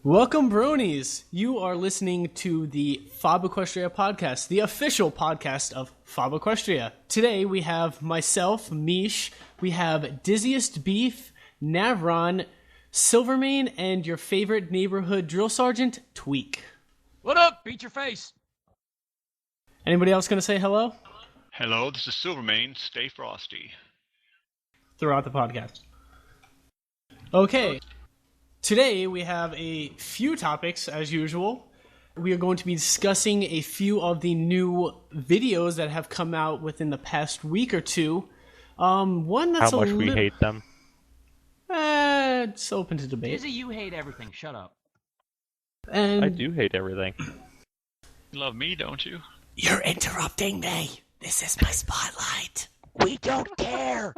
Welcome, bronies! You are listening to the FOB Equestria Podcast, the official podcast of FOB Equestria. Today we have myself, Mish, we have Dizziest Beef, Navron, Silvermane, and your favorite neighborhood drill sergeant, Tweak. What up? Beat your face! Anybody else going to say hello? Hello, this is Silvermane. Stay frosty. Throughout the podcast. Okay. Today, we have a few topics, as usual. We are going to be discussing a few of the videos that have come out within the past week or two. One that's how much we hate them. It's open to debate. Dizzy, you hate everything. Shut up. And I do hate everything. You love me, don't you? You're interrupting me. This is my spotlight. We don't care!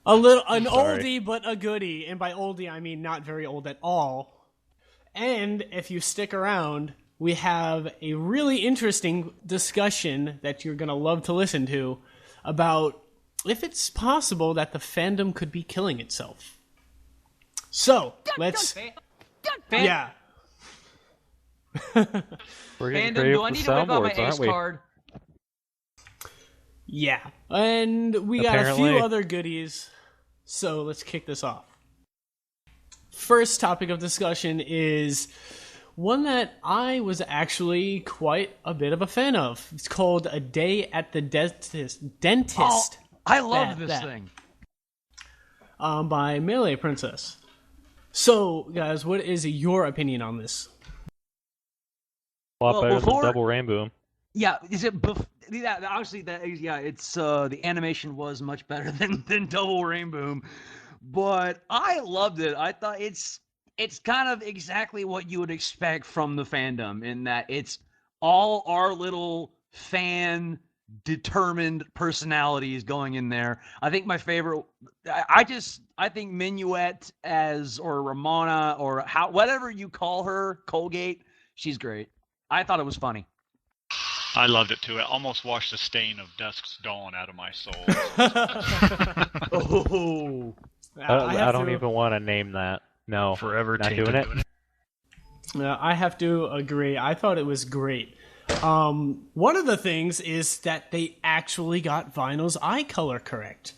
An Sorry. oldie but a goodie, and by oldie I mean not very old at all. And if you stick around, we have a really interesting discussion that you're going to love to listen to about if it's possible that the fandom could be killing itself. So, let's... Yeah. We're getting Fandom, creative do I with need to whip out my soundboards, ace aren't we? card? Yeah. And we got a Apparently. few other goodies, so let's kick this off. First topic of discussion is one that I was actually quite a bit of a fan of. It's called A Day at the Dentist. Oh, I love this that. thing. By Melee Princess. So, guys, what is your opinion on this? A lot Well, better before- than Double Rainbow. Yeah, yeah, obviously it's the animation was much better than Double Rainbow, but I loved it. I thought it's kind of exactly what you would expect from the fandom in that it's all our little fan determined personalities going in there. I think my favorite I think Minuet or Ramona or whatever you call her, Colgate, she's great. I thought it was funny. I loved it too. It almost washed the stain of Dusk's Dawn out of my soul. Oh. I don't even want to name that. No. Forever not tainted. doing it. I have to agree. I thought it was great. One of the things is that they actually got Vinyl's eye color correct,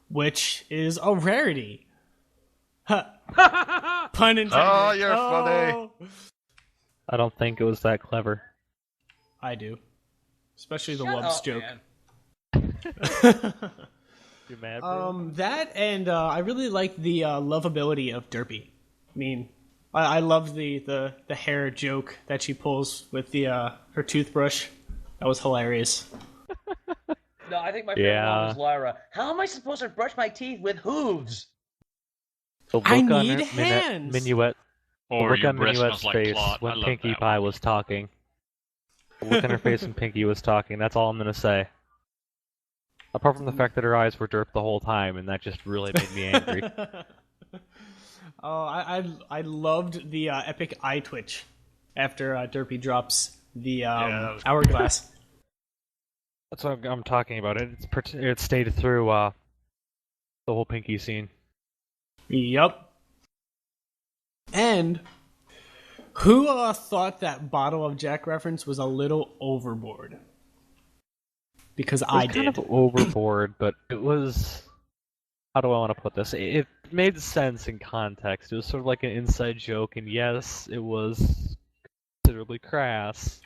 which is a rarity. Pun intended. Oh, you're funny. I don't think it was that clever. I do. Especially the Shut Wubs up, joke. man. You mad, bro? That and I really like the lovability of Derpy. I mean, I love the hair joke that she pulls with the her toothbrush. That was hilarious. No, I think my favorite Yeah. one was Lyra. How am I supposed to brush my teeth with hooves? The look I on need her- hands. Minuet. The Or look your on breast Minuet's smells like face clot. I when love Pinkie that Pie one. was talking. The look on her face when Pinkie was talking. That's all I'm gonna say. Apart from the fact that her eyes were derped the whole time, and that just really made me angry. Oh, I loved the epic eye twitch after Derpy drops the that was- hourglass. That's what I'm talking about. It stayed through the whole Pinkie scene. Yup. And who thought that Bottle of Jack reference was a little overboard? Because It was I kind did. of overboard, but it was... How do I want to put this? It made sense in context. It was sort of like an inside joke, and yes, it was considerably crass.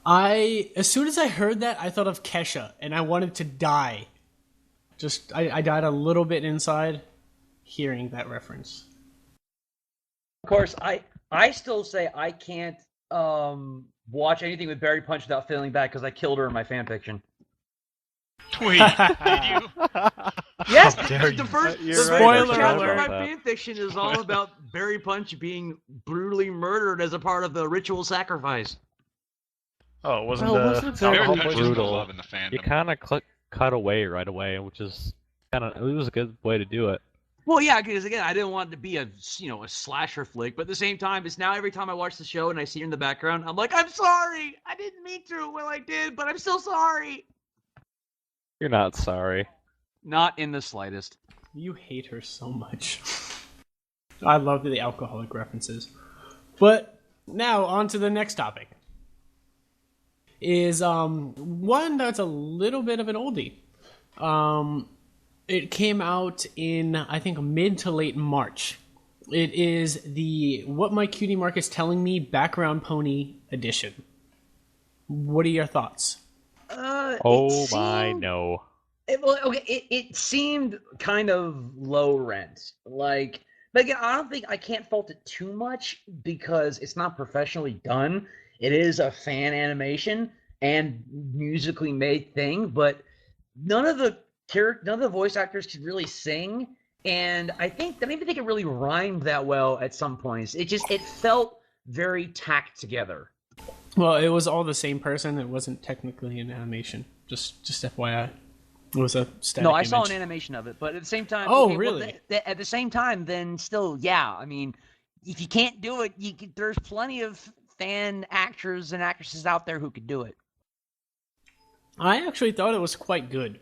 As soon as I heard that, I thought of Kesha, and I wanted to die. I died a little bit inside hearing that reference. Of course, I still say I can't watch anything with Barry Punch without feeling bad because I killed her in my fanfiction. Tweet, did you? Yes, dare the you. first You're the right, very I first forgot chapter of my about that. fanfiction is all about Barry Punch being brutally murdered as a part of the ritual sacrifice. Oh, it wasn't Well, it the wasn't Very very Punch is brutal. still love in the fandom. You kind of cut away right away, which is kind of... It was a good way to do it. Well, yeah, because again, I didn't want it to be a slasher flick, but at the same time, it's now every time I watch the show and I see her in the background, I'm like, I'm sorry, I didn't mean to. Well, I did, but I'm still sorry. You're not sorry. Not in the slightest. You hate her so much. I love the alcoholic references. But now on to the next topic. Is one that's a little bit of an oldie. It came out in, I think, mid to late March. It is the What My Cutie Mark Is Telling Me Background Pony edition. What are your thoughts? No. It seemed kind of low rent. But again, I can't fault it too much because it's not professionally done. It is a fan animation and musically made thing, but none of the voice actors could really sing, and I think that maybe they could really rhyme that well at some points. It felt very tacked together. Well, it was all the same person. It wasn't technically an animation. Just FYI. It was a static No, I image. saw an animation of it, but at the same time... Oh, really? Well, at the same time, then still, yeah. I mean, if you can't do it, there's plenty of fan actors and actresses out there who could do it. I actually thought it was quite good.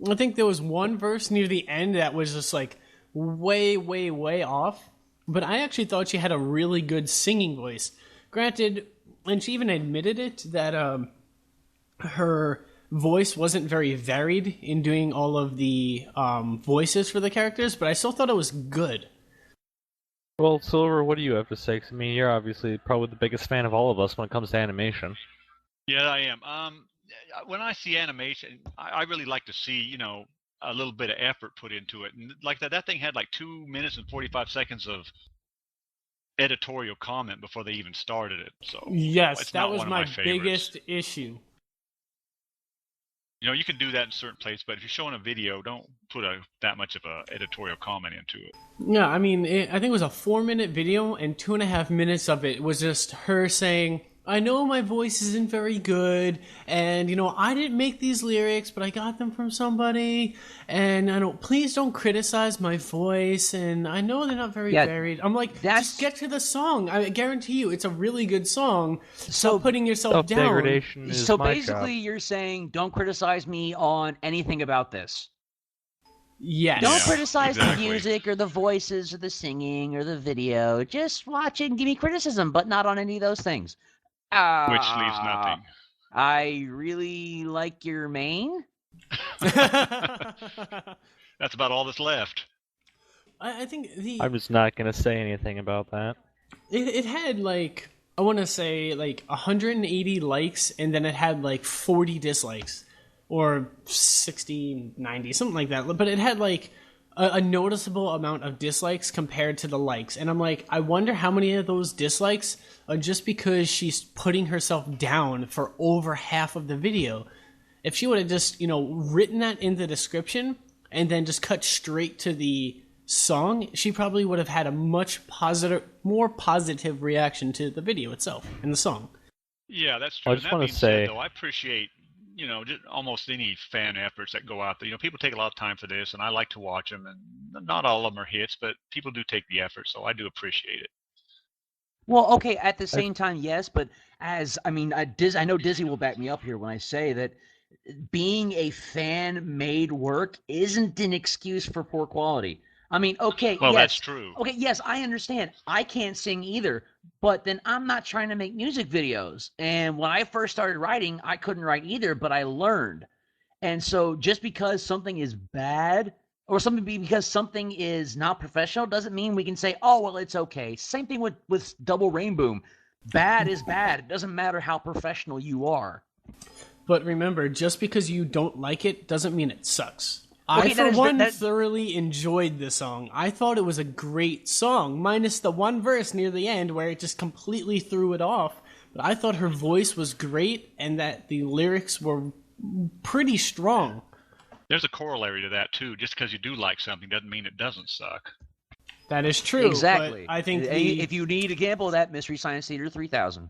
I think there was one verse near the end that was just like way, way, way off. But I actually thought she had a really good singing voice. Granted, and she even admitted it, that her voice wasn't very varied in doing all of the voices for the characters, but I still thought it was good. Well, Silver, what do you have to say? 'Cause, I mean, you're obviously probably the biggest fan of all of us when it comes to animation. Yeah, I am. When I see animation, I really like to see, a little bit of effort put into it. And like that thing had like 2 minutes and 45 seconds of editorial comment before they even started it. So yes, it's that not was one of my favorites. biggest issue. You can do that in certain places, but if you're showing a video, don't put that much of a editorial comment into it. Yeah, I mean, I think it was a 4-minute video, and 2.5 minutes of it was just her saying, I know my voice isn't very good, and, I didn't make these lyrics, but I got them from somebody, and please don't criticize my voice, and I know they're not very varied. I'm like, just get to the song. I guarantee you, it's a really good song. Stop putting yourself down. Self-degradation is So my basically, job. you're saying, don't criticize me on anything about this. Yes. Don't criticize exactly. the music or the voices or the singing or the video. Just watch it and give me criticism, but not on any of those things. Which leaves nothing. I really like your mane. That's about all that's left. I think I'm just not going to say anything about that. it had like, I want to say like 180 likes, and then it had like 40 dislikes, or 60, 90, something like that. But it had like a noticeable amount of dislikes compared to the likes. And I'm like, I wonder how many of those dislikes are just because she's putting herself down for over half of the video. If she would have just, written that in the description and then just cut straight to the song, she probably would have had a much more positive reaction to the video itself and the song. Yeah, that's true. I just want to said, say, though, I appreciate just almost any fan efforts that go out there. People take a lot of time for this, and I like to watch them. And not all of them are hits, but people do take the effort, so I do appreciate it. Well, okay, at the same time, yes, but I know Dizzy will back me up here when I say that being a fan-made work isn't an excuse for poor quality. I mean, okay, well, yes. That's true. Okay, yes, I understand. I can't sing either, but then I'm not trying to make music videos. And when I first started writing, I couldn't write either, but I learned. And so just because something is bad or because something is not professional doesn't mean we can say, oh, well, it's okay. Same thing with Double Rainbow. Bad is bad. It doesn't matter how professional you are. But remember, just because you don't like it doesn't mean it sucks. Okay, I, for one, thoroughly enjoyed the song. I thought it was a great song, minus the one verse near the end where it just completely threw it off. But I thought her voice was great and that the lyrics were pretty strong. There's a corollary to that, too. Just because you do like something doesn't mean it doesn't suck. That is true. Exactly. But I think if you need a example of that, Mystery Science Theater 3000.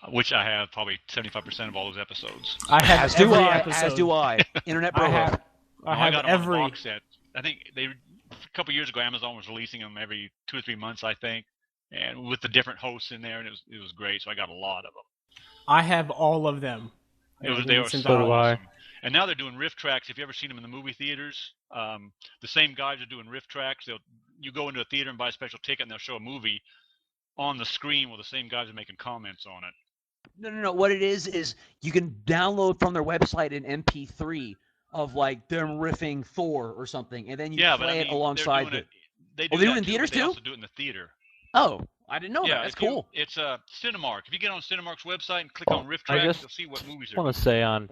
Which I have probably 75% of all those episodes. I have As episode. do I. Internet Bro. I got them every on a box set. I think a couple years ago, Amazon was releasing them every 2 or 3 months, I think, and with the different hosts in there, and it was great. So I got a lot of them. I have all of them. They were so do I. awesome. And now they're doing riff tracks. If you ever seen them in the movie theaters, the same guys are doing riff tracks. you go into a theater and buy a special ticket, and they'll show a movie on the screen where the same guys are making comments on it. No. What it is you can download from their website an MP3 of like them riffing Thor or something, and then you play it alongside it. They do it in theaters too. They also do it in the theater. Oh, I didn't know that. That's cool. It's Cinemark. If you get on Cinemark's website and click on Riff Tracks, you'll see what movies are. I want to say on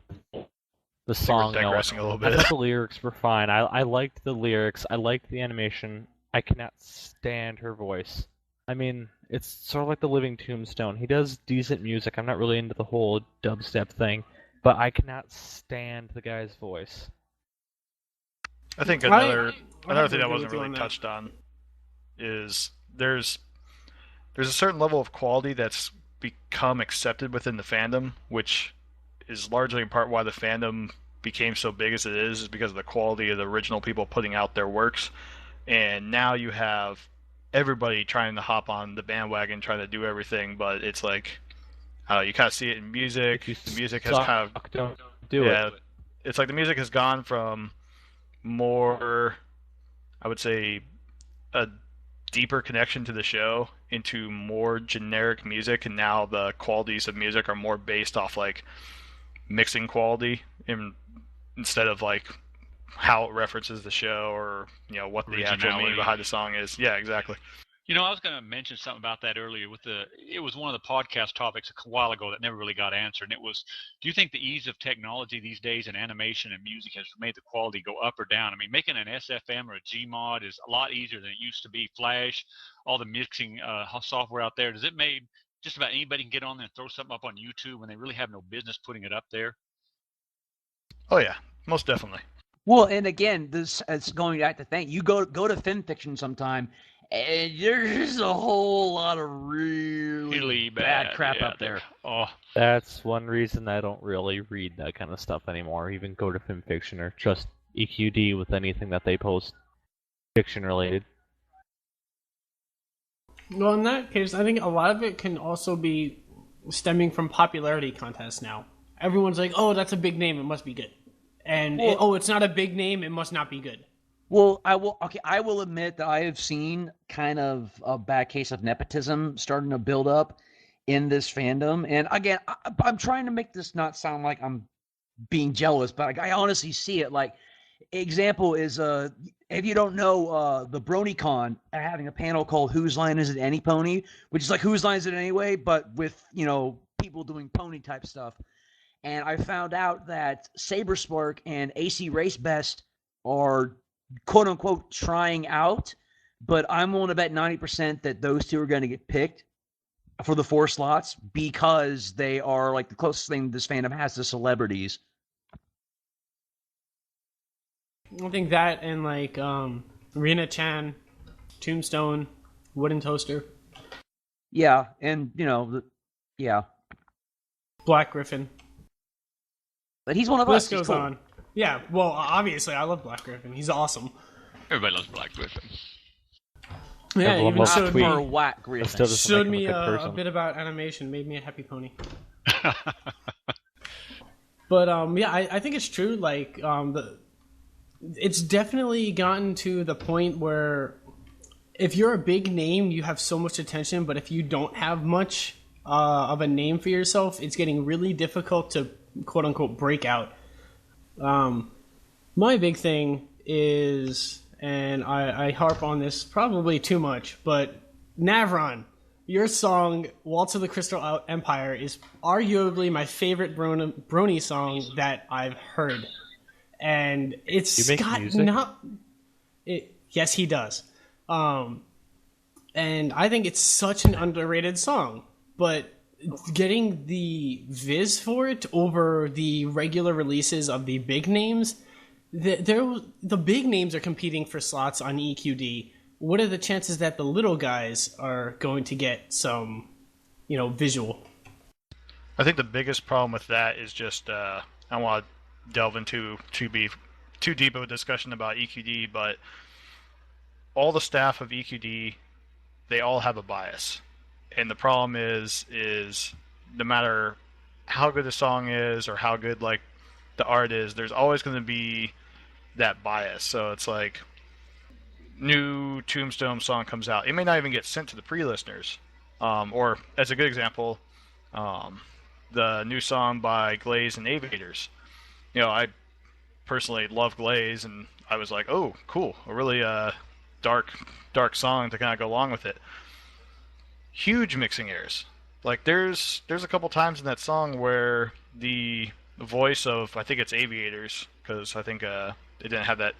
the song, digressing a little bit. I thought the lyrics were fine. I liked the lyrics. I liked the animation. I cannot stand her voice. I mean, it's sort of like the Living Tombstone. He does decent music. I'm not really into the whole dubstep thing, but I cannot stand the guy's voice. I think another thing that wasn't really touched on is there's a certain level of quality that's become accepted within the fandom, which is largely in part why the fandom became so big as it is because of the quality of the original people putting out their works. And now you have everybody trying to hop on the bandwagon, trying to do everything, but it's like, you kind of see it in music. The music has kind of... Don't do it. It's like the music has gone from more, I would say, a deeper connection to the show into more generic music, and now the qualities of music are more based off like mixing quality instead of like how it references the show or what the actual meaning behind the song is. Yeah, exactly. I was going to mention something about that earlier. It was one of the podcast topics a while ago that never really got answered, and it was, do you think the ease of technology these days in animation and music has made the quality go up or down? I mean, making an SFM or a Gmod is a lot easier than it used to be. Flash, all the mixing software out there, does it make just about anybody can get on there and throw something up on YouTube when they really have no business putting it up there? Oh yeah, most definitely. Well, and again, this is going back to think. You go to FinFiction sometime, and there's a whole lot of really bad crap up there. Oh, that's one reason I don't really read that kind of stuff anymore. Even go to FinFiction or trust EQD with anything that they post fiction related. Well, in that case, I think a lot of it can also be stemming from popularity contests now. Everyone's like, oh, that's a big name, it must be good. And, it's not a big name, it must not be good. Well, I will admit that I have seen kind of a bad case of nepotism starting to build up in this fandom. And again, I'm trying to make this not sound like I'm being jealous, but I honestly see it. Like, example is, if you don't know, the BronyCon are having a panel called Whose Line Is It Any Pony? Which is like Whose Line Is It Anyway, but with, people doing pony type stuff. And I found out that Saberspark and AC Race Best are quote unquote trying out, but I'm willing to bet 90% that those two are going to get picked for the 4 slots because they are like the closest thing this fandom has to celebrities. I think that and like Rina Chan, Tombstone, Wooden Toaster. Yeah, and Black Griffin. But he's one of us. List goes on. Yeah, well, obviously, I love Black Griffin. He's awesome. Everybody loves Black Griffin. Yeah, even showed me, showed me a bit about animation, made me a happy pony. But I think it's true. Like, it's definitely gotten to the point where if you're a big name, you have so much attention. But if you don't have much of a name for yourself, it's getting really difficult to quote unquote break out. My big thing is, and I harp on this probably too much, but Navron, your song Waltz of the Crystal Empire is arguably my favorite Brony song that I've heard. And it's got yes, he does. And I think it's such an underrated song, but getting the viz for it over the regular releases of the big names, the big names are competing for slots on EQD. What are the chances that the little guys are going to get some, visual? I think the biggest problem with that is just I don't want to delve into too deep of a discussion about EQD, but all the staff of EQD, they all have a bias. And the problem is no matter how good the song is or how good like the art is, there's always going to be that bias. So it's like new Tombstone song comes out, it may not even get sent to the pre-listeners. Or, as a good example, the new song by Glaze and Aviators. I personally love Glaze, and I was like, oh, cool, a really dark song to kind of go along with it. Huge mixing errors. Like, there's a couple times in that song where the voice of, I think it's Aviators, because I think it didn't have that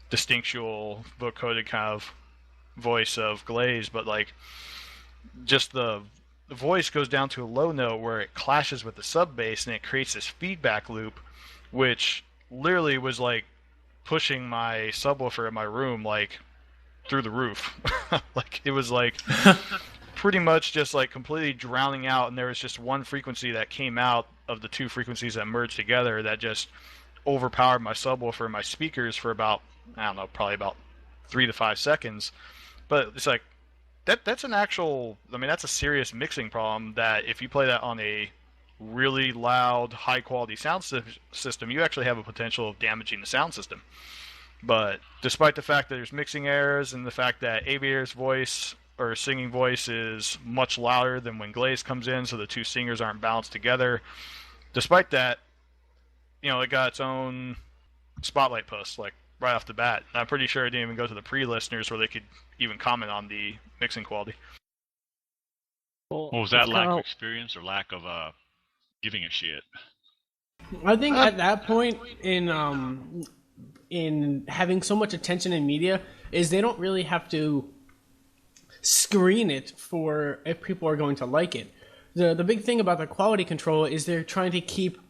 distinctual vocoded kind of voice of Glaze, but like just the voice goes down to a low note where it clashes with the sub bass and it creates this feedback loop, which literally was like pushing my subwoofer in my room like through the roof. Like, it was like pretty much just like completely drowning out, and there was just one frequency that came out of the two frequencies that merged together that just overpowered my subwoofer and my speakers for about, I don't know, probably about 3 to 5 seconds. But it's like that's an actual, I mean, that's a serious mixing problem that if you play that on a really loud, high quality sound system, you actually have a potential of damaging the sound system. But despite the fact that there's mixing errors and the fact that Aviator's voice or singing voice is much louder than when Glaze comes in, so the two singers aren't balanced together, despite that, it got its own spotlight post, like, right off the bat. And I'm pretty sure it didn't even go to the pre-listeners where they could even comment on the mixing quality. Well, was that lack of experience or lack of giving a shit? I think at that point in having so much attention in media is they don't really have to screen it for if people are going to like it. The big thing about the quality control is they're trying to keep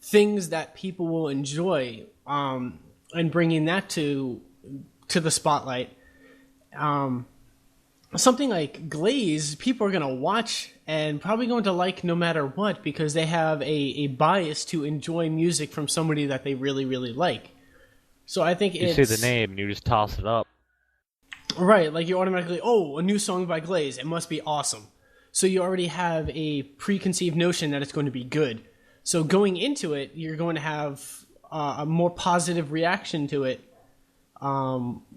things that people will enjoy, and bringing that to the spotlight. Something like Glaze, people are going to watch and probably going to like no matter what, because they have a bias to enjoy music from somebody that they really, really like. So I think you say the name and you just toss it up. Right, like you automatically, a new song by Glaze, it must be awesome. So you already have a preconceived notion that it's going to be good. So going into it, you're going to have a more positive reaction to it,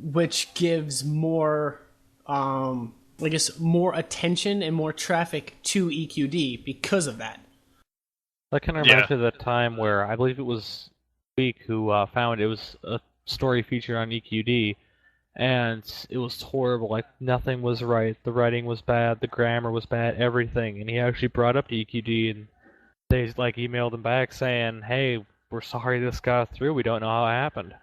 which gives more, more attention and more traffic to EQD because of that. That kind of reminds me of the time where I believe it was Week who found it was a story feature on EQD, and it was horrible. Like, nothing was right. The writing was bad. The grammar was bad. Everything. And he actually brought up to EQD, and they emailed him back saying, "Hey, we're sorry this got through. We don't know how it happened."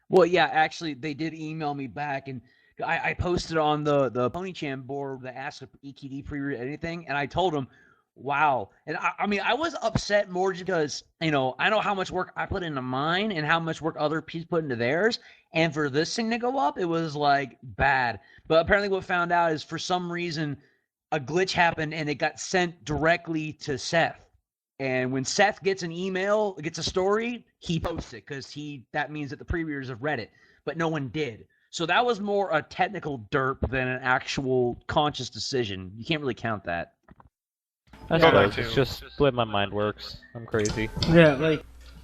Well, yeah, actually, they did email me back, and I posted on the PonyChan board that asked if EQD pre-read anything, and I told them, wow. And I mean, I was upset more because, I know how much work I put into mine and how much work other people put into theirs, and for this thing to go up, it was, bad. But apparently what found out is for some reason a glitch happened, and it got sent directly to Seth. And when Seth gets an email, gets a story, he posts it because that means that the pre-readers have read it, but no one did. So that was more a technical derp than an actual conscious decision. You can't really count that. It's just the way my mind works. I'm crazy. Yeah,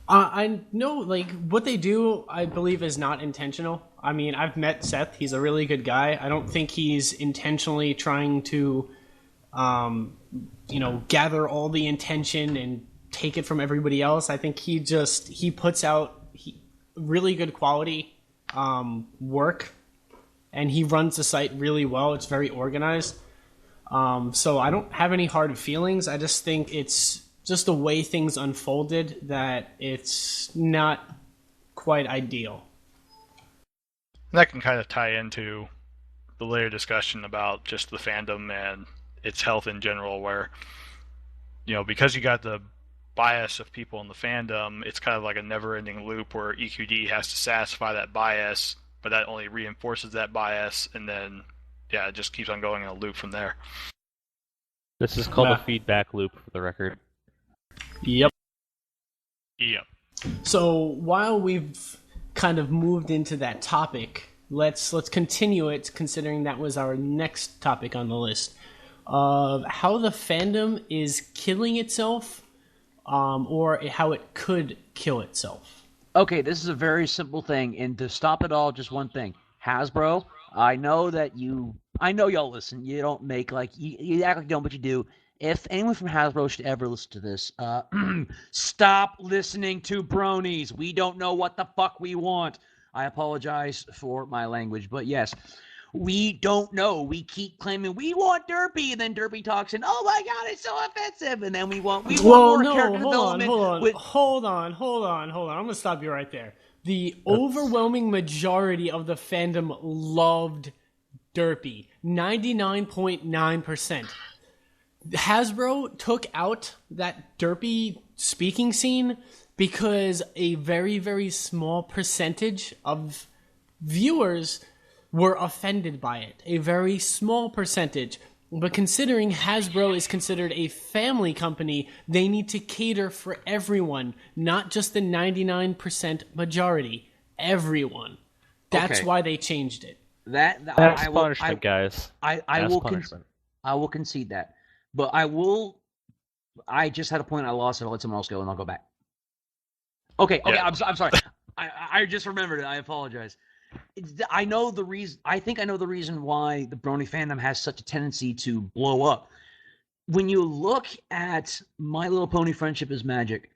I know, what they do, I believe, is not intentional. I mean, I've met Seth. He's a really good guy. I don't think he's intentionally trying to, gather all the attention and take it from everybody else. I think he puts out really good quality work, and he runs the site really well. It's very organized. So I don't have any hard feelings. I just think it's just the way things unfolded that it's not quite ideal. That can kind of tie into the later discussion about just the fandom and its health in general, where, because you got the bias of people in the fandom, it's kind of like a never-ending loop where EQD has to satisfy that bias, but that only reinforces that bias, and then, it just keeps on going in a loop from there. This is called a feedback loop, for the record. Yep. So while we've kind of moved into that topic, let's continue it, considering that was our next topic on the list, of how the fandom is killing itself, or how it could kill itself. Okay, this is a very simple thing, and to stop it all, just one thing. Hasbro, I know y'all listen. You don't make you act like you don't, but you do. If anyone from Hasbro should ever listen to this, stop listening to bronies. We don't know what the fuck we want. I apologize for my language, but yes, we don't know. We keep claiming we want Derpy, and then Derpy talks and, oh my god, it's so offensive, and then we want more character development. Hold on. I'm going to stop you right there. The overwhelming majority of the fandom loved Derpy. 99.9%. Hasbro took out that Derpy speaking scene because a very, very small percentage of viewers were offended by it. A very small percentage. But considering Hasbro is considered a family company, they need to cater for everyone, not just the 99% majority. Everyone. That's why they changed it. That's punishment, guys. I will concede that. But I just had a point I lost, and I'll let someone else go, and I'll go back. Okay, yeah. I'm sorry. I just remembered it. I apologize. I know the reason. I think I know the reason why the brony fandom has such a tendency to blow up. When you look at My Little Pony: Friendship is Magic,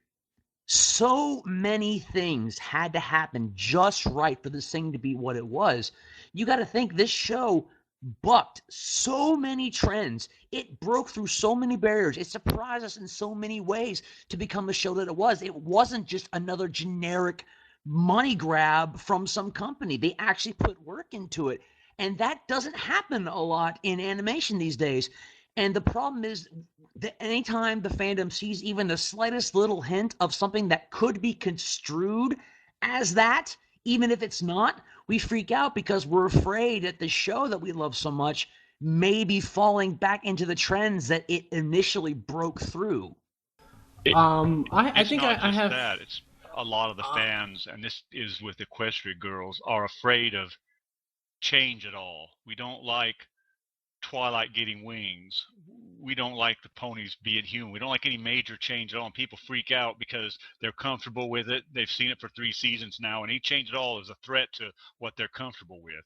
so many things had to happen just right for this thing to be what it was. You got to think this show bucked so many trends. It broke through so many barriers. It surprised us in so many ways to become the show that it was. It wasn't just another generic money grab from some company. They actually put work into it. And that doesn't happen a lot in animation these days. And the problem is that anytime the fandom sees even the slightest little hint of something that could be construed as that, even if it's not, we freak out because we're afraid that the show that we love so much may be falling back into the trends that it initially broke through. I think I have that. It's a lot of the fans, and this is with Equestria girls, are afraid of change at all. We don't like Twilight getting wings. We don't like the ponies being human. We don't like any major change at all. And people freak out because they're comfortable with it. They've seen it for 3 seasons now, and any change at all is a threat to what they're comfortable with.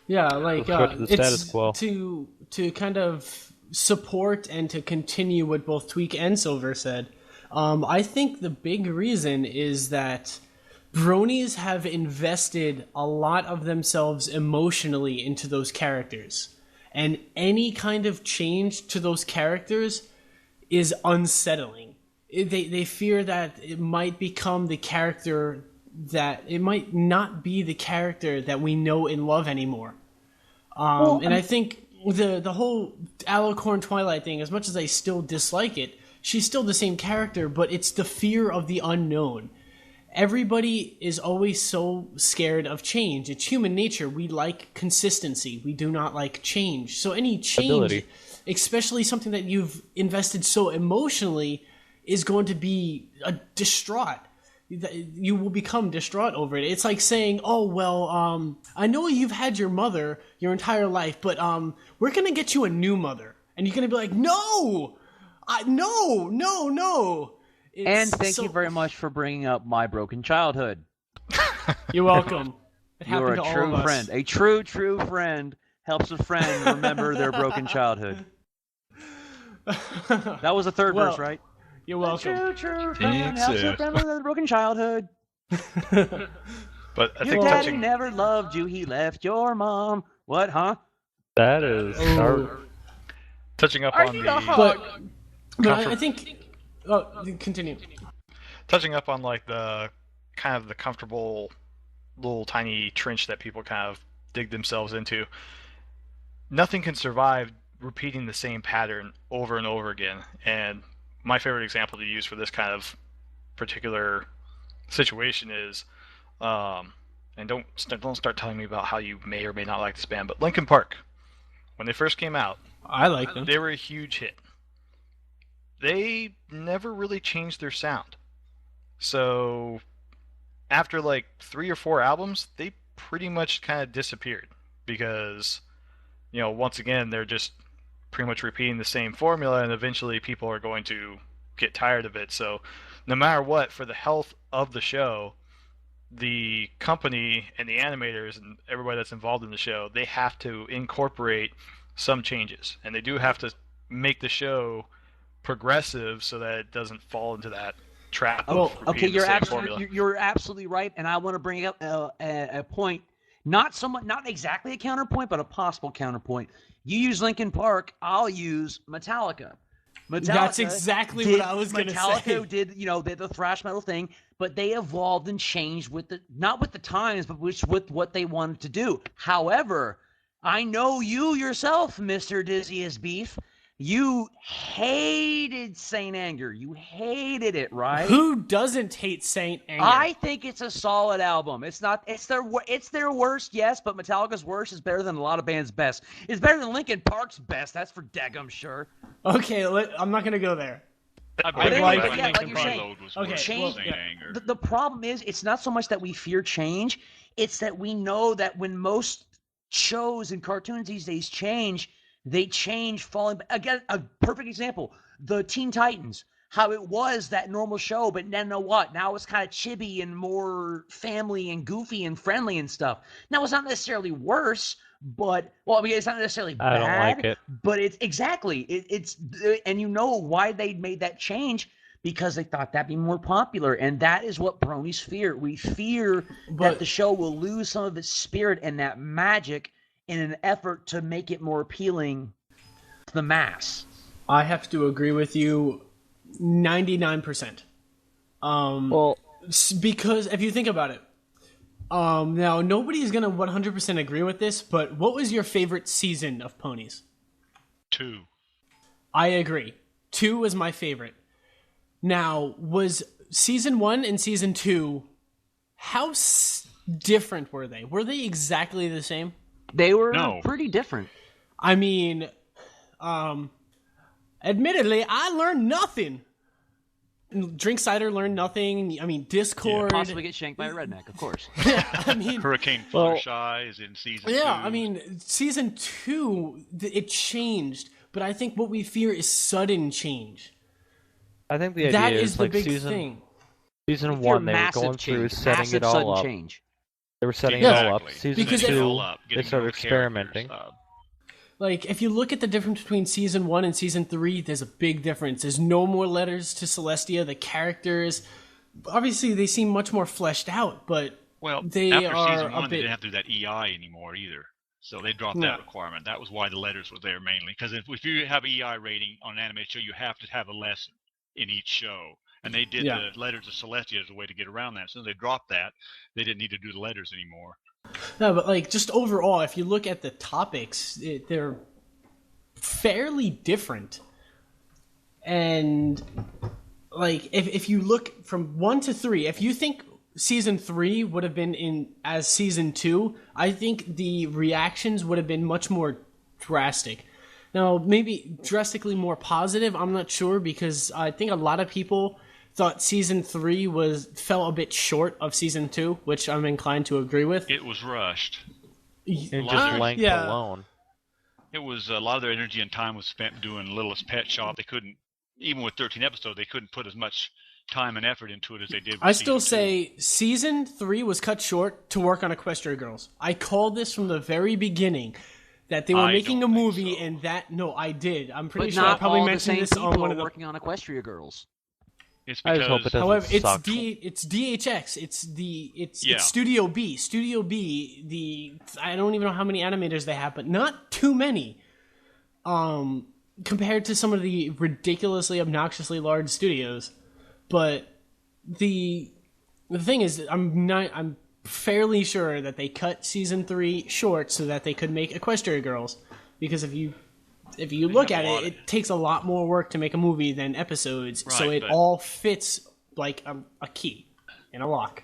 Yeah, like it's to kind of support and to continue what both Tweak and Silver said. I think the big reason is that bronies have invested a lot of themselves emotionally into those characters. And any kind of change to those characters is unsettling. They fear that it might become the character that it might not be the character that we know and love anymore. I think the whole Alicorn Twilight thing, as much as I still dislike it, she's still the same character, but it's the fear of the unknown. Everybody is always so scared of change. It's human nature. We like consistency. We do not like change. So any change, especially something that you've invested so emotionally, is going to be distraught. You will become distraught over it. It's like saying, oh, well, I know you've had your mother your entire life, but we're going to get you a new mother. And you're going to be like, no! No! And thank you very much for bringing up my broken childhood. You're welcome. You're a true friend. A true friend helps a friend remember their broken childhood. That was the third verse, right? You're welcome. A true friend helps a friend remember their broken childhood. But I your think daddy never loved you. He left your mom. What, huh? That is touching up on But I think... Oh, continue. Touching up on like the kind of the comfortable little tiny trench that people kind of dig themselves into. Nothing can survive repeating the same pattern over and over again. And my favorite example to use for this kind of particular situation is, and don't start telling me about how you may or may not like this band, but Linkin Park, when they first came out, I like them. They were a huge hit. They never really changed their sound. So after like 3 or 4 albums, they pretty much kind of disappeared because, once again, they're just pretty much repeating the same formula, and eventually people are going to get tired of it. So no matter what, for the health of the show, the company and the animators and everybody that's involved in the show, they have to incorporate some changes, and they do have to make the show progressive so that it doesn't fall into that trap. Okay, you're absolutely right, and I want to bring up a point, not exactly a counterpoint, but a possible counterpoint. You use Linkin Park, I'll use Metallica. That's exactly what I was going to say. Metallica did, the thrash metal thing, but they evolved and changed not with the times, but with what they wanted to do. However, I know you yourself, Mr. Dizzy as Beef. You hated Saint Anger. You hated it, right? Who doesn't hate Saint Anger? I think it's a solid album. It's their worst, yes, but Metallica's worst is better than a lot of bands' best. It's better than Linkin Park's best. That's for daggum sure. Okay, I'm not gonna go there. The problem is, it's not so much that we fear change; it's that we know that when most shows and cartoons these days change, they change falling. Again, a perfect example: the Teen Titans. How it was that normal show, but then what? Now it's kind of chibi and more family and goofy and friendly and stuff. Now it's not necessarily worse, but it's not necessarily bad. I don't like it. But it's and you know why they made that change, because they thought that'd be more popular, and that is what bronies fear. We fear that the show will lose some of its spirit and that magic in an effort to make it more appealing to the mass. I have to agree with you 99%. Because if you think about it, now nobody's going to 100% agree with this, but what was your favorite season of Ponies? 2. I agree. 2 was my favorite. Now, was season 1 and season 2, how different were they? Were they exactly the same? They were pretty different. I mean, admittedly, I learned nothing. Drink cider, learned nothing. I mean, Discord. Yeah, possibly get shanked by a redneck, of course. I mean, Hurricane Fluttershy is in season 2. Yeah, I mean, season 2, it changed, but I think what we fear is sudden change. I think the idea is the like big thing. Season 1, they were going through setting it all up. Change. They were setting it all up. Season 2, they started experimenting. Like, if you look at the difference between season 1 and season 3, there's a big difference. There's no more letters to Celestia. The characters, obviously, they seem much more fleshed out, but they after are season 1, a bit... they didn't have to do that EI anymore either. So they dropped that requirement. That was why the letters were there mainly. Because if you have EI rating on an anime show, you have to have a lesson in each show. And they did the letters of Celestia as a way to get around that. So they dropped that. They didn't need to do the letters anymore. No, but like just overall, if you look at the topics, they're fairly different. And like if you look from 1 to 3, if you think season 3 would have been in as season 2, I think the reactions would have been much more drastic. Now, maybe drastically more positive, I'm not sure, because I think a lot of people thought season 3 fell a bit short of season 2, which I'm inclined to agree with. It was rushed. And just length alone. It was a lot of their energy and time was spent doing Littlest Pet Shop. They couldn't, even with 13 episodes, they couldn't put as much time and effort into it as they did with I still season 2. say season 3 was cut short to work on Equestria Girls. I called this from the very beginning. That they were making a movie, and I did. I'm pretty sure I probably mentioned this on one of the working on Equestria Girls. It's because, I just hope it doesn't however, suck. it's DHX. It's Studio B. Studio B. I don't even know how many animators they have, but not too many. Compared to some of the ridiculously, obnoxiously large studios, but the thing is, I'm fairly sure that they cut season 3 short so that they could make Equestria Girls, because if you look at it, it takes a lot more work to make a movie than episodes, so it all fits like a key in a lock.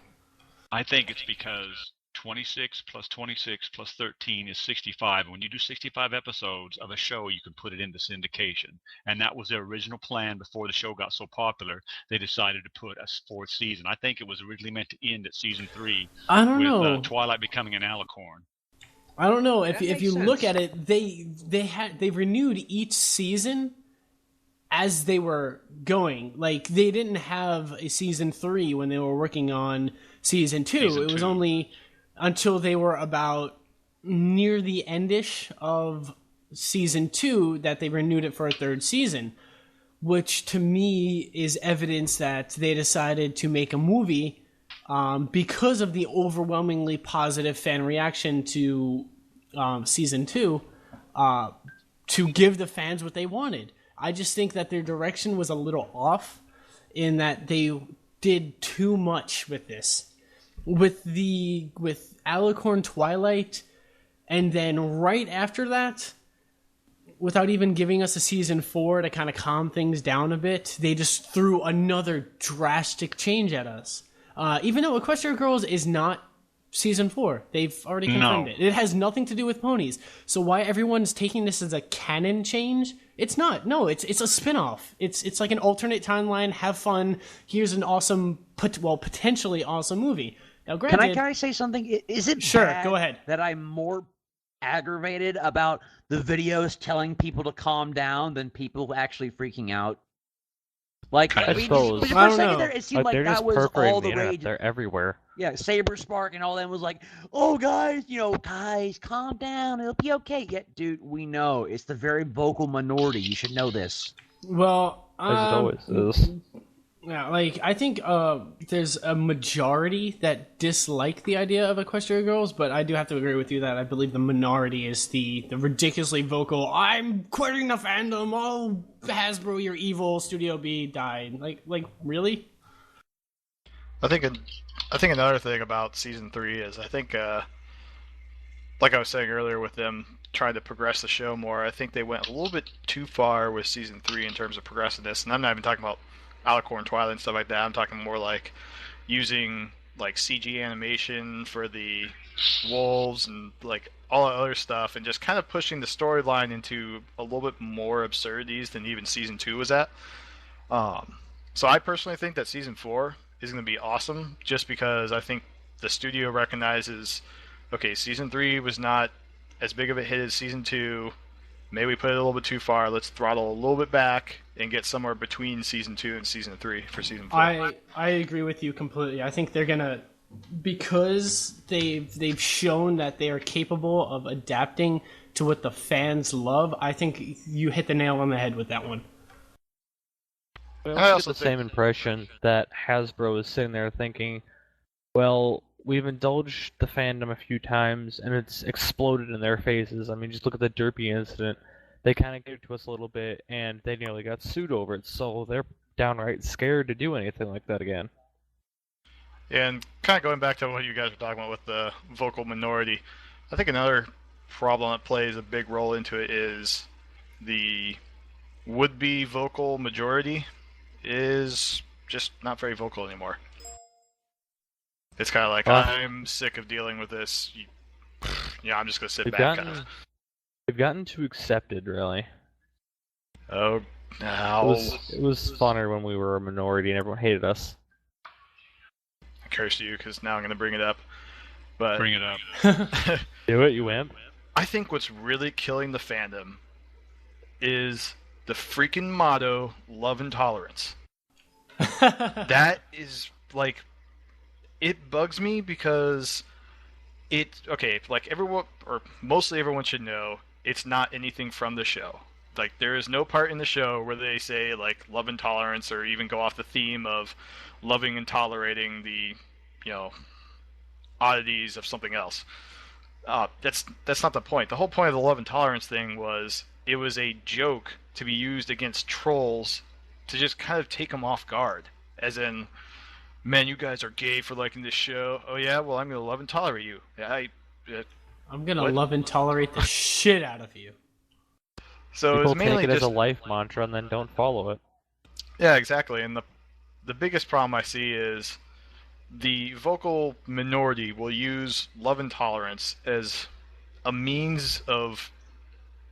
I think it's because 26 plus 26 plus 13 is 65. And when you do 65 episodes of a show, you can put it into syndication. And that was their original plan before the show got so popular. They decided to put a 4th season. I think it was originally meant to end at season 3. I don't know. Twilight becoming an alicorn. I don't know. If you look at it, they renewed each season as they were going. Like, they didn't have a season 3 when they were working on season 2. It was only until they were about near the endish of season 2 that they renewed it for a 3rd season, which to me is evidence that they decided to make a movie because of the overwhelmingly positive fan reaction to season 2 to give the fans what they wanted. I just think that their direction was a little off in that they did too much with this. With Alicorn Twilight, and then right after that, without even giving us a season 4 to kind of calm things down a bit, they just threw another drastic change at us. Even though Equestria Girls is not season 4, they've already confirmed it. It has nothing to do with ponies. So why everyone's taking this as a canon change? It's not. No, it's a spin-off. It's like an alternate timeline. Have fun. Here's an awesome, potentially awesome movie. Now, granted, can I say something? Is it sure? bad Go ahead. That I'm more aggravated about the videos telling people to calm down than people actually freaking out? Like, I suppose. For a second there, it seemed like they're that just was perforating all the the internet. rage. They're everywhere. Yeah, Saber Spark and all that was like, oh, guys, calm down. It'll be okay. Yeah, dude, we know. It's the very vocal minority. You should know this. Well, As it always is. Yeah, like, I think there's a majority that dislike the idea of Equestria Girls, but I do have to agree with you that I believe the minority is the ridiculously vocal, I'm quitting the fandom, oh, Hasbro, you're evil, Studio B died. Like really? I think another thing about season 3 is I think, like I was saying earlier with them trying to progress the show more, I think they went a little bit too far with season 3 in terms of progressiveness, and I'm not even talking about Alicorn Twilight and stuff like that. I'm talking more like using like CG animation for the wolves and like all that other stuff, and just kind of pushing the storyline into a little bit more absurdities than even season 2 was at. So I personally think that season 4 is going to be awesome, just because I think the studio recognizes, okay, season 3 was not as big of a hit as season 2. Maybe we put it a little bit too far. Let's throttle a little bit back and get somewhere between season 2 and season 3 for season 4. I agree with you completely. I think they're gonna, because they've shown that they are capable of adapting to what the fans love. I think you hit the nail on the head with that one. I also get the same impression that Hasbro is sitting there thinking, well, we've indulged the fandom a few times, and it's exploded in their faces. I mean, just look at the Derpy incident. They kind of gave it to us a little bit, and they nearly got sued over it, so they're downright scared to do anything like that again. And kind of going back to what you guys were talking about with the vocal minority, I think another problem that plays a big role into it is the would-be vocal majority is just not very vocal anymore. It's kind of like, I'm sick of dealing with this. Yeah, I'm just going to sit back. They've gotten too accepted, really. Oh, no. It was funner when we were a minority and everyone hated us. I curse you, because now I'm going to bring it up. But Bring it up. Do it, you wimp. I think what's really killing the fandom is the freaking motto, love and tolerance. That is, like... It bugs me because like everyone, or mostly everyone should know, it's not anything from the show. Like, there is no part in the show where they say, like, love and tolerance, or even go off the theme of loving and tolerating the, oddities of something else. That's not the point. The whole point of the love and tolerance thing was, it was a joke to be used against trolls to just kind of take them off guard. As in... Man, you guys are gay for liking this show. Oh yeah, well I'm gonna love and tolerate you. I'm gonna love and tolerate the shit out of you. So people it's mainly take it just as a life mantra and then don't follow it. Yeah, exactly. And the biggest problem I see is the vocal minority will use love and tolerance as a means of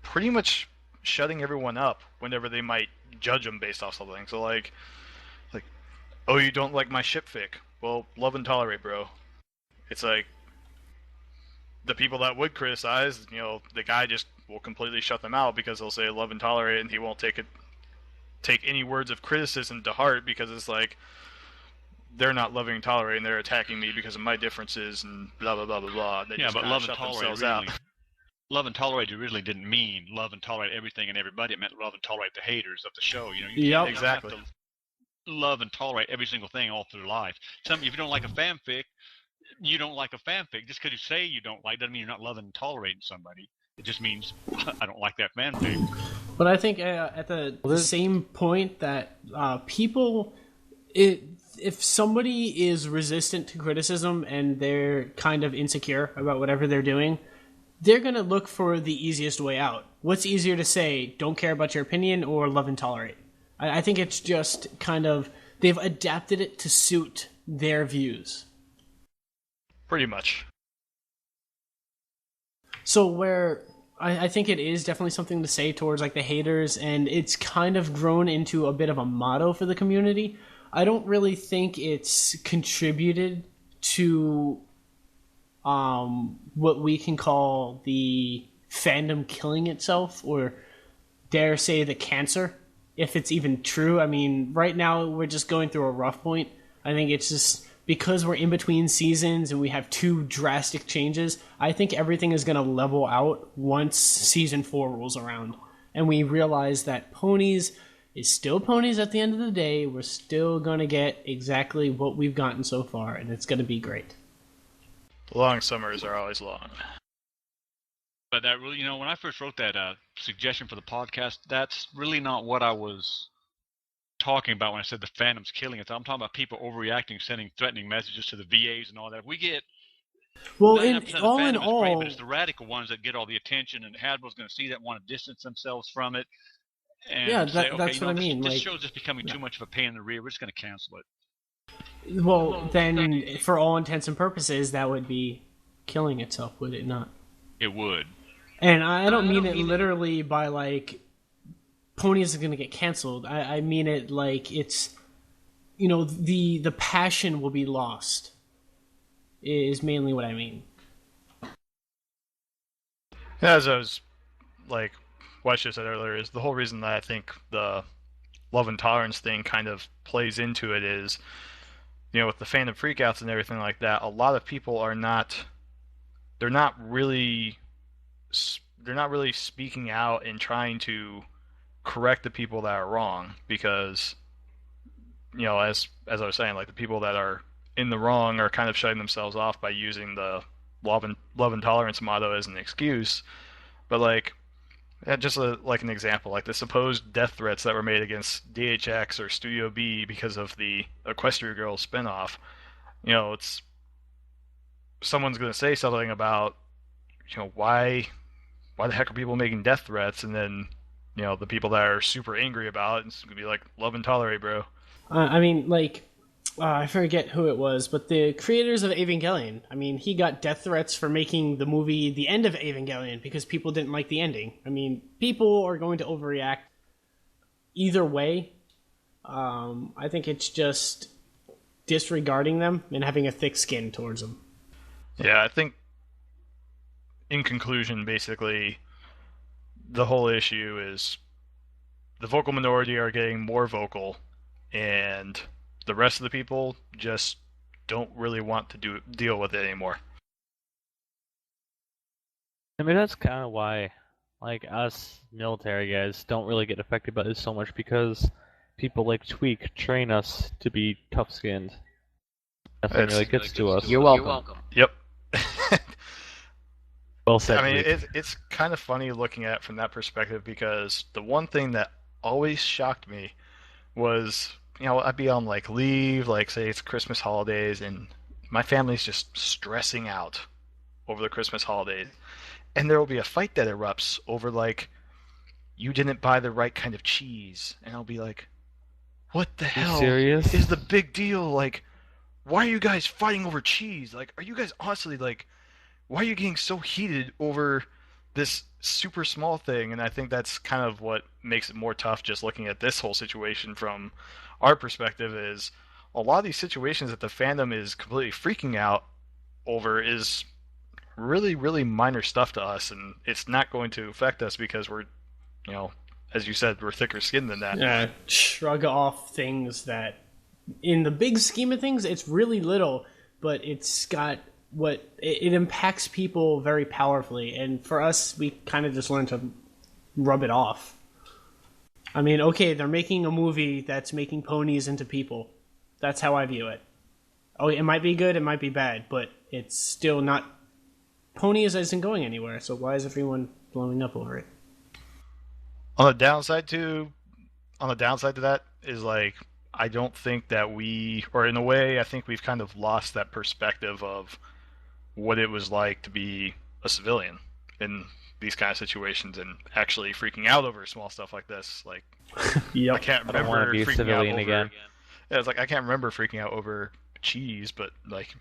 pretty much shutting everyone up whenever they might judge them based off something. So like, oh, you don't like my ship fic? Well, love and tolerate, bro. It's like, the people that would criticize, the guy just will completely shut them out because he'll say love and tolerate, and he won't take any words of criticism to heart, because it's like, they're not loving and tolerating, they're attacking me because of my differences and blah blah blah blah blah. They Yeah, just but kinda love and shut tolerate themselves really, out. love and tolerate originally didn't mean love and tolerate everything and everybody. It meant love and tolerate the haters of the show. You know, Yep. you don't Exactly. have to love and tolerate every single thing all through life. If you don't like a fanfic, you don't like a fanfic. Just because you say you don't like doesn't mean you're not loving and tolerating somebody. It just means I don't like that fanfic. But I think at the same point that if somebody is resistant to criticism and they're kind of insecure about whatever they're doing, they're going to look for the easiest way out. What's easier to say, don't care about your opinion, or love and tolerate? I think it's just kind of, they've adapted it to suit their views. Pretty much. So where I think it is definitely something to say towards like the haters, and it's kind of grown into a bit of a motto for the community. I don't really think it's contributed to what we can call the fandom killing itself, or dare say the cancer, if it's even true. I mean, right now we're just going through a rough point. I think it's just because we're in between seasons and we have 2 drastic changes. I think everything is going to level out once season 4 rolls around, and we realize that ponies is still ponies at the end of the day. We're still going to get exactly what we've gotten so far, and it's going to be great. The long summers are always long. But that really, when I first wrote that suggestion for the podcast, that's really not what I was talking about when I said the fandom's killing it. I'm talking about people overreacting, sending threatening messages to the VAs and all that. We get Well, 99% of the all in fandom is great, all, but it's the radical ones that get all the attention, and Hasbro's going to see that and want to distance themselves from it. And Yeah, say, that's what I mean. This like, show's just becoming too much of a pain in the rear. We're just going to cancel it. well, then for all intents and purposes, that would be killing itself, would it not? It would. And I don't mean it literally by like ponies are going to get canceled. I mean it like it's, the passion will be lost, is mainly what I mean. As I was like what I said earlier, is the whole reason that I think the love and tolerance thing kind of plays into it is, with the fandom freakouts and everything like that, a lot of people are not really speaking out and trying to correct the people that are wrong, because as I was saying, like the people that are in the wrong are kind of shutting themselves off by using the love and tolerance motto as an excuse. But like, just like an example, like the supposed death threats that were made against DHX or Studio B because of the Equestria Girls spinoff, it's someone's going to say something about, why the heck are people making death threats, and then the people that are super angry about it, it's going to be like, love and tolerate, bro. I mean, like, I forget who it was, but the creators of Evangelion, I mean, he got death threats for making the movie the end of Evangelion because people didn't like the ending. I mean, people are going to overreact either way. I think it's just disregarding them and having a thick skin towards them. Yeah, I think in conclusion, basically, the whole issue is the vocal minority are getting more vocal, and the rest of the people just don't really want to deal with it anymore. I mean, that's kind of why, like, us military guys don't really get affected by this so much, because people like Tweak train us to be tough-skinned. Nothing really gets to us. You're welcome. Yep. Well said, I mean, Tweak. it's kind of funny looking at it from that perspective, because the one thing that always shocked me was, I'd be on like leave, like say it's Christmas holidays, and my family's just stressing out over the Christmas holidays, and there will be a fight that erupts over like, you didn't buy the right kind of cheese, and I'll be like, what the hell serious? is the big deal? Like, why are you guys fighting over cheese? Like, are you guys honestly like, why are you getting so heated over this super small thing? And I think that's kind of what makes it more tough, just looking at this whole situation from our perspective, is a lot of these situations that the fandom is completely freaking out over is really, really minor stuff to us, and it's not going to affect us because we're, as you said, we're thicker skinned than that. Shrug off things that in the big scheme of things, it's really little, but it's got it impacts people very powerfully. And for us, we kind of just learn to rub it off. I mean, okay, they're making a movie that's making ponies into people. That's how I view it. Oh, it might be good, it might be bad, but it's still not. Ponies isn't going anywhere, so why is everyone blowing up over it? On the downside to that is like, I don't think that or in a way, I think we've kind of lost that perspective of what it was like to be a civilian in these kind of situations and actually freaking out over small stuff like this. Like, Yep. I can't remember I don't want to be a freaking civilian out over, again. Yeah, it's like I can't remember freaking out over cheese, but like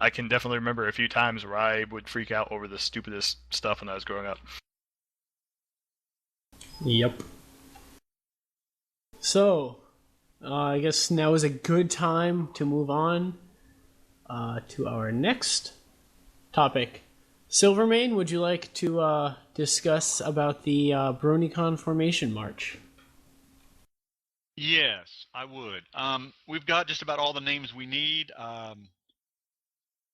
I can definitely remember a few times where I would freak out over the stupidest stuff when I was growing up. Yep. So, I guess now is a good time to move on to our next topic. Silvermane, would you like to discuss about the BronyCon Formation March? Yes, I would. We've got just about all the names we need.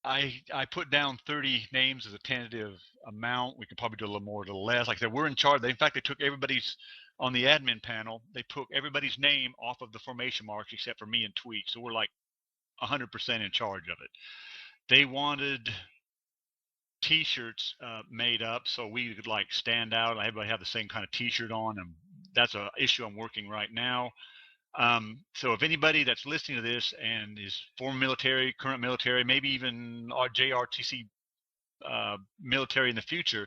I put down 30 names as a tentative amount. We could probably do a little more or a little less. Like I said, we're in charge. In fact, they took everybody's, on the admin panel, they took everybody's name off of the formation march except for me and Tweak. So we're like 100% in charge of it. They wanted T-shirts made up so we could like stand out and everybody have the same kind of T-shirt on, and that's an issue I'm working right now. So if anybody that's listening to this and is former military, current military, maybe even our JRTC military in the future,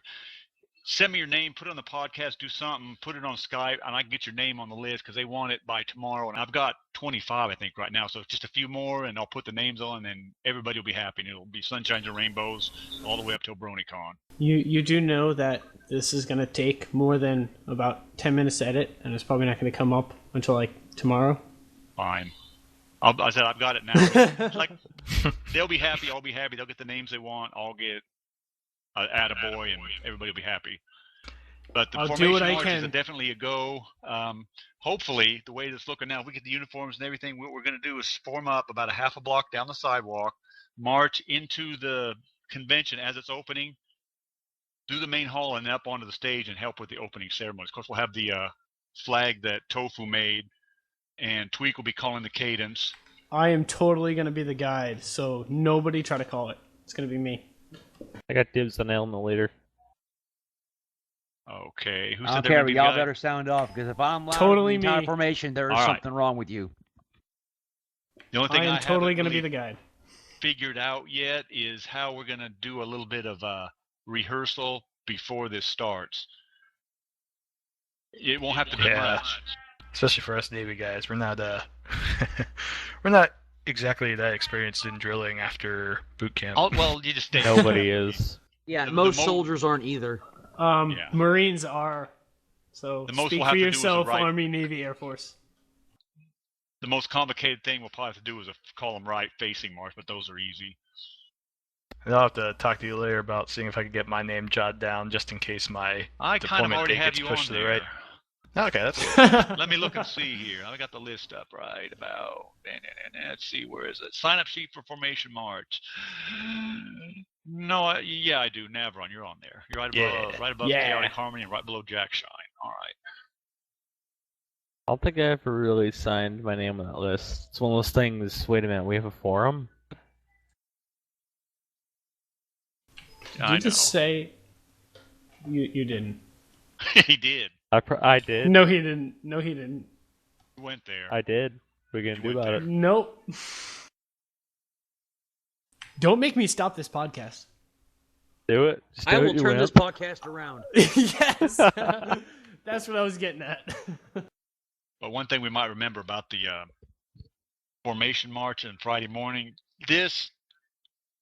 send me your name, put it on the podcast, do something, put it on Skype, and I can get your name on the list because they want it by tomorrow. And I've got 25, I think, right now. So just a few more, and I'll put the names on, and everybody will be happy. And it'll be sunshines and rainbows all the way up till BronyCon. You do know that this is going to take more than about 10 minutes to edit, and it's probably not going to come up until like tomorrow. Fine. I said I've got it now. Like they'll be happy. I'll be happy. They'll get the names they want. I'll get attaboy, and everybody will be happy. But the formation march is definitely a go. Hopefully, the way it's looking now, if we get the uniforms and everything, what we're going to do is form up about a half a block down the sidewalk, march into the convention as it's opening, do the main hall, and up onto the stage and help with the opening ceremonies. Of course, we'll have the flag that Tofu made, and Tweak will be calling the cadence. I am totally going to be the guide, so nobody try to call it. It's going to be me. I got dibs on Elm the leader. Okay. Who I said don't care, but y'all guy? better sound off, because if I'm loud Totally in the entire me. formation, there is All right. something wrong with you. The only thing I am I totally haven't going to be really the guide. figured out yet is how we're going to do a little bit of rehearsal before this starts. It won't have to be much. Especially for us Navy guys, we're not we're not exactly that experienced in drilling after boot camp. Well, you just stay. Nobody is. Yeah, most soldiers aren't either. Marines are. So The most speak we'll have for to do is yourself, write- Army, Navy, Air Force. The most complicated thing we'll probably have to do is a column right facing march, but those are easy. And I'll have to talk to you later about seeing if I can get my name jotted down just in case my I kind of deployment already date have gets you pushed on to the there. right. Okay, that's good. Let me look and see here. I got the list up right about. Let's see, where is it? Sign up sheet for formation march. No, I do. Navron, you're on there. You're right above Chaotic Harmony and right below Jack Shine. All right. I don't think I ever really signed my name on that list. It's one of those things. Wait a minute, we have a forum? Did you just say you didn't? He did. I did. No, he didn't. No, he didn't. He went there. I did. What are you gonna do about it? Nope. Don't make me stop this podcast. Do it. Just do I it, will you turn win. this podcast around. Yes. That's what I was getting at. But one thing we might remember about the formation march on Friday morning, this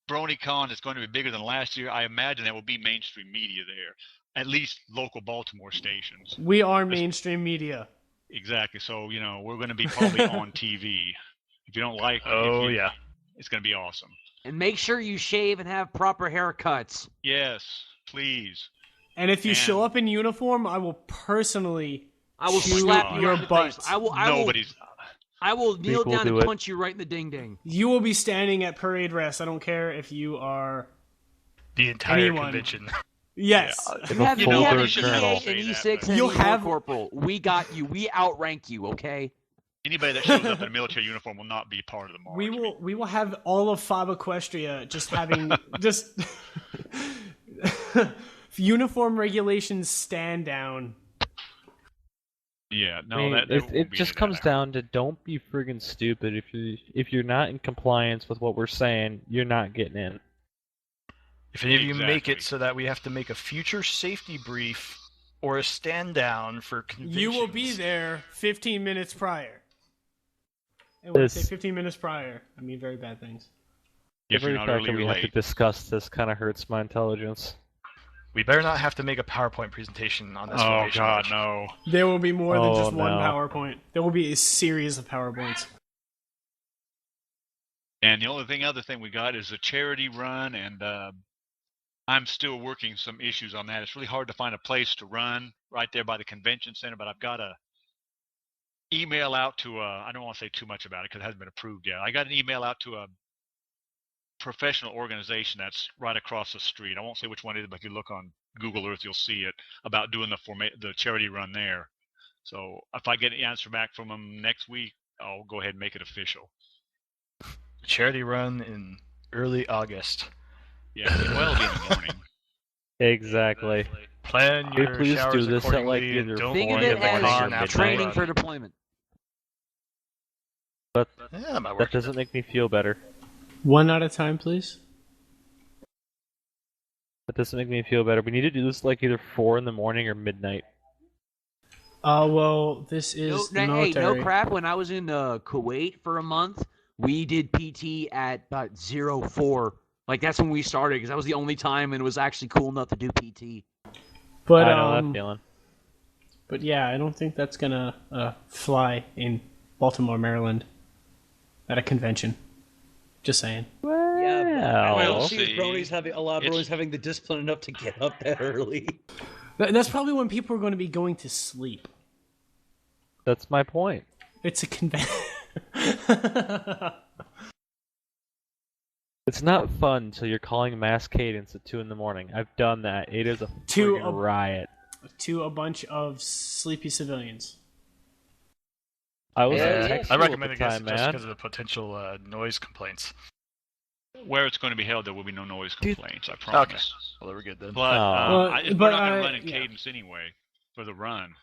BronyCon is going to be bigger than last year. I imagine there will be mainstream media there, at least local Baltimore stations. We are mainstream media. Exactly. So, we're going to be probably on TV. If you don't like it, yeah. it's going to be awesome. And make sure you shave and have proper haircuts. Yes, please. And if you show up in uniform, I will personally I will chew slap you your in the butt. face. I will. Nobody's. I will kneel People down do and it. punch you right in the ding-ding. You will be standing at parade rest. I don't care if you are The entire anyone. convention. Yes. If You have, a you have an full-third colonel. E8, an E6, and You'll an E4 have- corporal. We got you. We outrank you, okay? Anybody that shows up in a military uniform will not be part of the march. We will have all of FOB Equestria just having just uniform regulations stand down. Yeah, no, I mean, that it won't be just that. comes down to don't be friggin' stupid. If you're not in compliance with what we're saying, you're not getting in. If any of you make Exactly. it so that we have to make a future safety brief or a stand down for conventions. You will be there 15 minutes prior. And when I say 15 minutes prior, I mean very bad things. If you're Every not fact early that or we have to late. discuss this kind of hurts my intelligence. We better not have to make a PowerPoint presentation on this. Oh formation God, march. no! There will be more than Oh, just one no. PowerPoint. There will be a series of PowerPoints. And the only other thing we got is a charity run, and I'm still working some issues on that. It's really hard to find a place to run right there by the convention center, but I've got a email out to I don't want to say too much about it because it hasn't been approved yet. I got an email out to a professional organization that's right across the street. I won't say which one it is, but if you look on Google Earth, you'll see it about doing the charity run there. So if I get an answer back from them next week, I'll go ahead and make it official. Charity run in early August. Yeah, well, it'll be in the morning. Exactly. Plan Hey, your please showers do this at, like, accordingly and either don't Think of be it at the con as after training run. for deployment. But Yeah, that might that work. doesn't make me feel better. One at a time, please. That doesn't make me feel better. We need to do this like either 4 in the morning or midnight. Well, this is the Hey, military. no crap. When I was in Kuwait for a month, we did PT at about 04. Like, that's when we started, because that was the only time and it was actually cool enough to do PT. But I know that feeling. but yeah, I don't think that's gonna fly in Baltimore, Maryland, at a convention. Just saying. Yeah, We'll see see. Brony's having a lot of It's- Brony's having the discipline enough to get up that early. That's probably when people are going to be going to sleep. That's my point. It's a convention. It's not fun until you're calling mass cadence at 2 in the morning. I've done that. It is a To friggin' a- riot. To a bunch of sleepy civilians. I was Yeah, in tech I school recommend at the against time, it just man. because of the potential noise complaints. Where it's going to be held, there will be no noise Dude. complaints. I promise. Okay. Well, we're good then. But Oh. we're But, not going to run in yeah. cadence anyway for the run.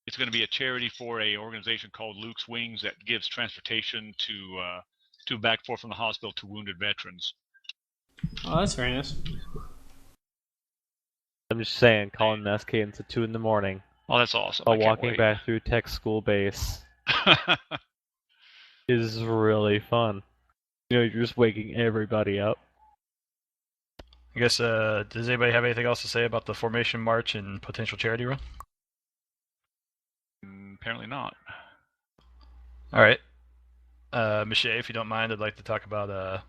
It's going to be a charity for a organization called Luke's Wings that gives transportation to back and forth from the hospital to wounded veterans. Oh, that's very nice. I'm just saying, calling mass cadence at 2 in the morning Oh, that's awesome! while I can't walking wait. back through tech school base is really fun. You know, you're just waking everybody up. I guess, does anybody have anything else to say about the formation march and potential charity run? Apparently not. All right. Michelle, if you don't mind, I'd like to talk about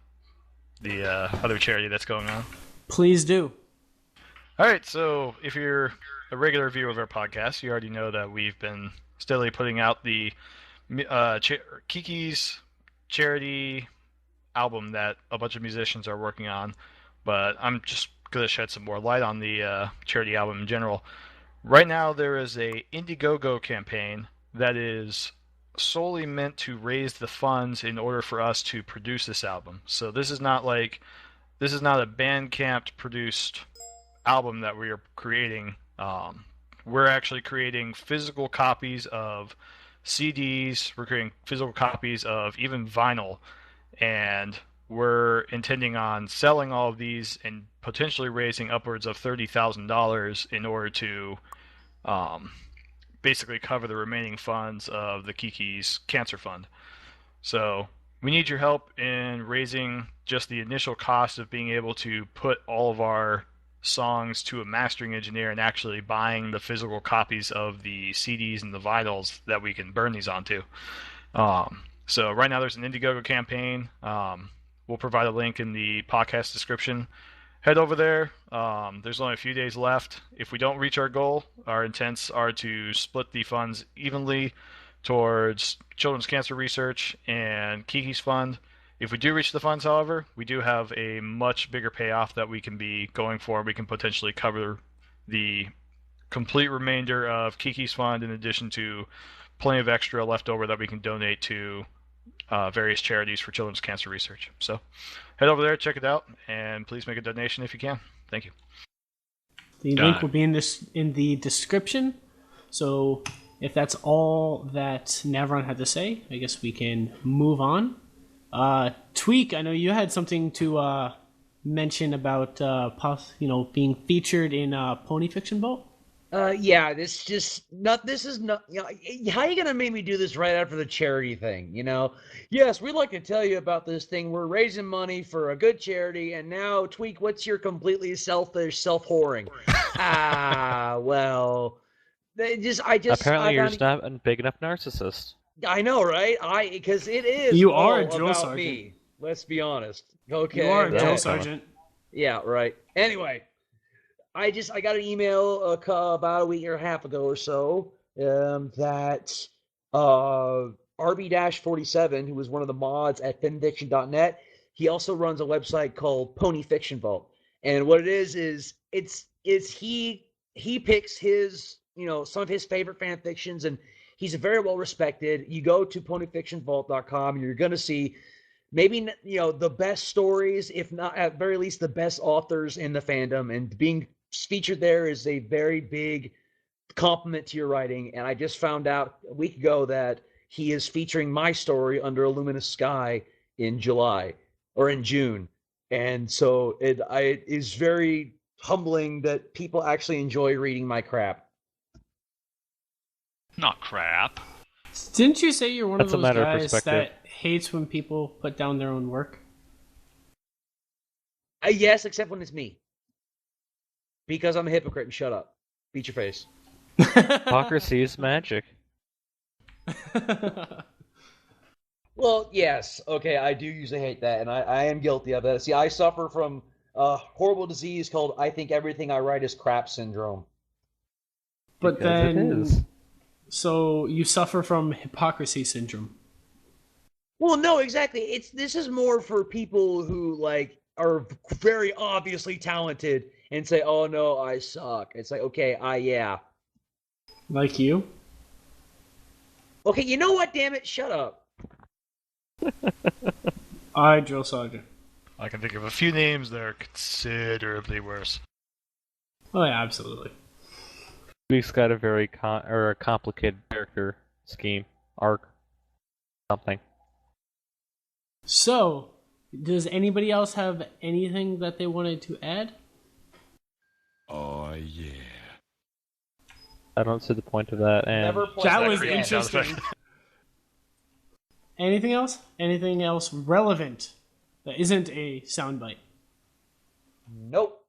the other charity that's going on. Please do. All right, so if you're a regular viewer of our podcast, you already know that we've been steadily putting out the Kiki's charity album that a bunch of musicians are working on, but I'm just going to shed some more light on the charity album in general. Right now, there is a Indiegogo campaign that is solely meant to raise the funds in order for us to produce this album. So this is not a Bandcamp produced album that we are creating. We're actually creating physical copies of CDs. We're creating physical copies of even vinyl, and we're intending on selling all of these and potentially raising upwards of $30,000 in order to basically cover the remaining funds of the Kiki's Cancer Fund. So we need your help in raising just the initial cost of being able to put all of our songs to a mastering engineer and actually buying the physical copies of the CDs and the vinyls that we can burn these onto. So right now there's an Indiegogo campaign. We'll provide a link in the podcast description. Head over there. There's only a few days left. If we don't reach our goal, our intents are to split the funds evenly towards children's cancer research and Kiki's fund. If we do reach the funds, however, we do have a much bigger payoff that we can be going for. We can potentially cover the complete remainder of Kiki's fund, in addition to plenty of extra left over that we can donate to various charities for children's cancer research. So head over there, check it out, and please make a donation if you can. Thank you. The link will be in the description. So if that's all that Navron had to say, I guess we can move on. Tweak, I know you had something to mention about being featured in Pony Fiction Vault. Yeah, this is not. How are you gonna make me do this right after the charity thing? Yes, we'd like to tell you about this thing. We're raising money for a good charity, and now, Tweak, what's your completely selfish, self-whoring? Well, Apparently, you're just not a big enough narcissist. I know, right? Because it is. You are a all drill about sergeant. me. Let's be honest. Okay. You are a drill sergeant. Yeah, right. Anyway, I got an email about a week or a half ago or so that RB-47, who was one of the mods at fanfiction.net, he also runs a website called Pony Fiction Vault. And what it is he picks his, some of his favorite fan fictions, and he's very well respected. You go to ponyfictionvault.com and you're going to see maybe, the best stories, if not at very least the best authors in the fandom, and being featured there is a very big compliment to your writing. And I just found out a week ago that he is featuring my story, Under a Luminous Sky, in July or in June. And so it is very humbling that people actually enjoy reading my crap. Not crap. Didn't you say you're one That's of a those matter of guys perspective. that hates when people put down their own work? Yes, except when it's me. Because I'm a hypocrite, and shut up. Beat your face. Hypocrisy is magic. Well, yes. Okay, I do usually hate that, and I am guilty of it. See, I suffer from a horrible disease called I think everything I write is crap syndrome. But Because it then, is. so you suffer from hypocrisy syndrome. Well, no, exactly. This is more for people who are very obviously talented and say, "Oh no, I suck." It's like, okay, yeah. Like you? Okay, you know what? Damn it, shut up. I, drill sergeant. I can think of a few names that are considerably worse. Oh yeah, absolutely. We've got a very complicated character scheme, arc, something. So, does anybody else have anything that they wanted to add? Oh, yeah. I don't see the point of that. And Never point That that was creepy sound interesting. Anything else? Anything else relevant that isn't a soundbite? Nope.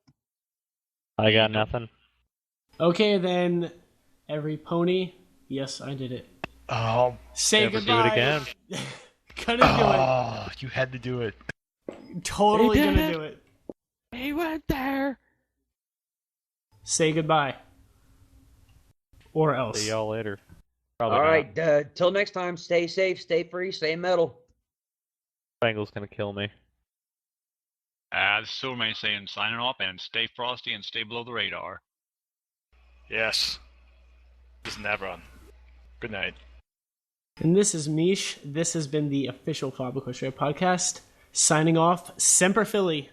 I got nothing. Okay, then, every pony. Yes, I did it. Oh, Say Never do goodbye. it again. Couldn't do oh, you had to do it. it. Totally He did gonna it. do it. He went there. Say goodbye. Or else. See y'all later. Probably All not. right, till next time, stay safe, stay free, stay metal. Bangle's gonna kill me. This is Silverman saying signing off, and stay frosty and stay below the radar. Yes. This is Navron. Good night. And this is Mish. This has been the official FOB Equestria Podcast. Signing off, Semper Philly.